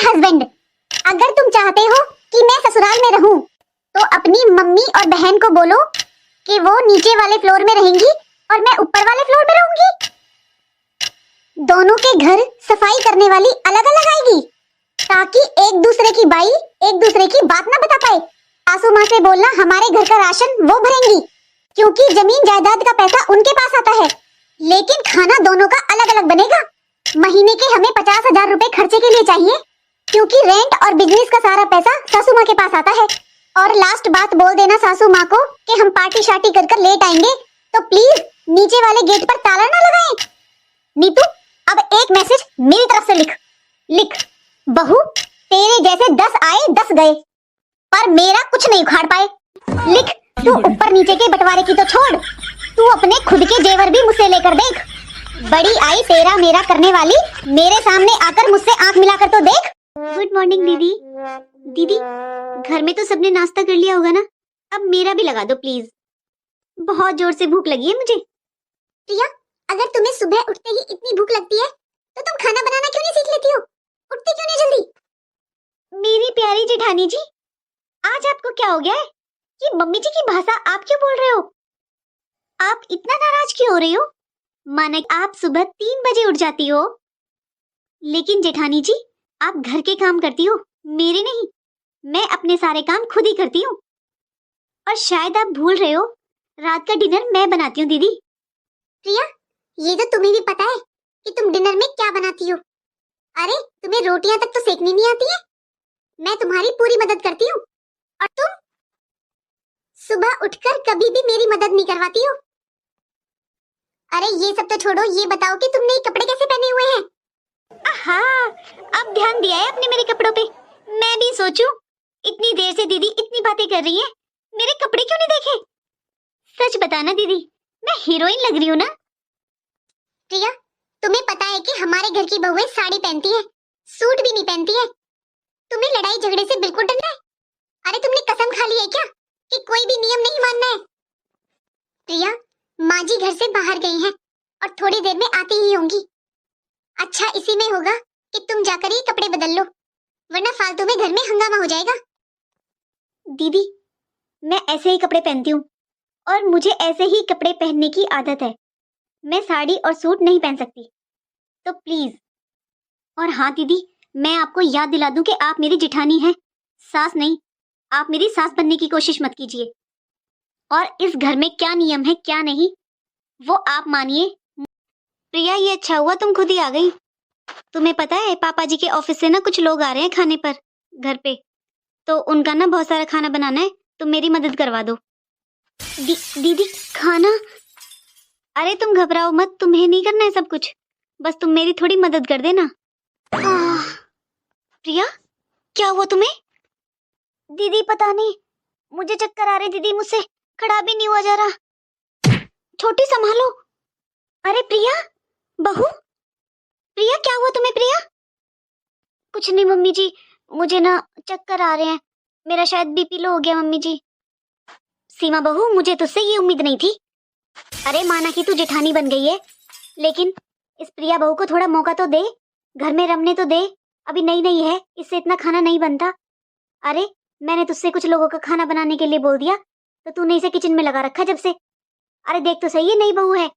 Husband, अगर तुम चाहते हो कि मैं ससुराल में रहूं, तो अपनी मम्मी और बहन को बोलो कि वो नीचे वाले फ्लोर में रहेंगी और मैं ऊपर वाले फ्लोर में रहूंगी। दोनों के घर सफाई करने वाली अलग अलग आएगी, ताकि एक दूसरे की बाई एक दूसरे की बात ना बता पाए। सासू माँ से बोलना हमारे घर का राशन वो भरेंगी, क्योंकि जमीन जायदाद का पैसा उनके पास आता है, लेकिन खाना दोनों का अलग अलग बनेगा। महीने के हमें 50,000 रुपए खर्चे के लिए चाहिए, क्योंकि रेंट और बिजनेस का सारा पैसा सासू माँ के पास आता है। और लास्ट बात बोल देना सासू माँ को कि हम पार्टी शार्टी कर लेट आएंगे, तो प्लीज नीचे वाले गेट पर ताला ना लगाएं। नीतू, अब एक मैसेज मेरी तरफ से लिख। बहू, तेरे जैसे 10 आए 10 गए, पर मेरा कुछ नहीं उखाड़ पाए। लिख। तू ऊपर नीचे के बंटवारे की तो छोड़, तू अपने खुद के जेवर भी मुझसे लेकर देख। बड़ी आई तेरा मेरा करने वाली, मेरे सामने आकर मुझसे आंख मिलाकर तो देख। गुड मॉर्निंग दीदी। दीदी, घर में तो सबने नाश्ता कर लिया होगा ना? अब मेरा भी लगा दो प्लीज, बहुत जोर से भूख लगी है मुझे। प्रिया, अगर तुम्हें सुबह उठते ही इतनी भूख लगती है, तो तुम खाना बनाना क्यों नहीं सीख लेती हो? उठती क्यों नहीं जल्दी? मेरी प्यारी जेठानी जी, आज आपको क्या हो गया है कि मम्मी जी की भाषा आप क्यों बोल रहे हो? आप इतना नाराज क्यों हो रही हो? माना आप सुबह 3 बजे उठ जाती हो, लेकिन जेठानी जी आप घर के काम करती हो, मेरे नहीं। मैं अपने सारे काम खुद ही करती हूँ। और शायद आप भूल रहे हो, रात का डिनर मैं बनाती हूँ दीदी। प्रिया, ये तो तुम्हें भी पता है कि तुम डिनर में क्या बनाती हो। अरे, तुम्हें रोटियां तक तो सेकनी नहीं आती है। मैं तुम्हारी पूरी मदद करती हूँ, और तुम सुबह उठकर कभी भी मेरी मदद नहीं करवाती हो। अरे ये सब तो छोड़ो, ये बताओ कि तुमने ये कपड़े कैसे पहने हुए हैं? आहा, अब ध्यान दिया है अपने मेरे कपड़ों पे। मैं भी सोचूं, इतनी देर से दीदी इतनी बातें कर रही है, मेरे कपड़े क्यों नहीं देखे? सच बताना दीदी, मैं हीरोइन लग रही हूँ ना? प्रिया, तुम्हें पता है कि हमारे घर की बहुएं साड़ी पहनती है, सूट भी नहीं पहनती है। तुम्हें लड़ाई झगड़े से बिल्कुल डरना है? अरे तुमने कसम खा ली है क्या कि कोई भी नियम नहीं मानना है? प्रिया, माँ जी घर से बाहर गई हैं और थोड़ी देर में आती ही होंगी। अच्छा इसी में होगा कि तुम जाकर ही कपड़े बदल लो, वरना फालतू में घर में हंगामा हो जाएगा। दीदी, मैं ऐसे ही कपड़े पहनती हूँ और मुझे ऐसे ही कपड़े पहनने की आदत है। मैं साड़ी और सूट नहीं पहन सकती, तो प्लीज। और हाँ दीदी, मैं आपको याद दिला दूं कि आप मेरी जिठानी हैं, सास नहीं। आप मेरी सास बनने की कोशिश मत कीजिए। और इस घर में क्या नियम है क्या नहीं, वो आप मानिए। प्रिया, ये अच्छा हुआ तुम खुद ही आ गई। तुम्हें पता है पापा जी के ऑफिस से ना कुछ लोग आ रहे हैं खाने पर घर पे, तो उनका ना बहुत सारा खाना बनाना है, तुम मेरी मदद करवा दो। दीदी खाना? अरे तुम घबराओ मत, तुम्हें नहीं करना है सब कुछ, बस तुम मेरी थोड़ी मदद कर देना। प्रिया, क्या हुआ तुम्हें? दीदी पता नहीं, मुझे चक्कर आ रहे दीदी, मुझसे खड़ा भी नहीं हुआ जा रहा। छोटी संभालो। अरे प्रिया, बहू, प्रिया क्या हुआ तुम्हें? प्रिया, कुछ नहीं मम्मी जी, मुझे ना चक्कर आ रहे हैं, मेरा शायद बीपी लो हो गया मम्मी जी। सीमा बहू, मुझे तुझसे ये उम्मीद नहीं थी। अरे माना कि तू जेठानी बन गई है, लेकिन इस प्रिया बहू को थोड़ा मौका तो दे, घर में रमने तो दे। अभी नई नई है, इससे इतना खाना नहीं बनता। अरे मैंने तुझसे कुछ लोगों का खाना बनाने के लिए बोल दिया, तो तूने इसे किचन में लगा रखा जब से। अरे देख तो सही है, नई बहू है,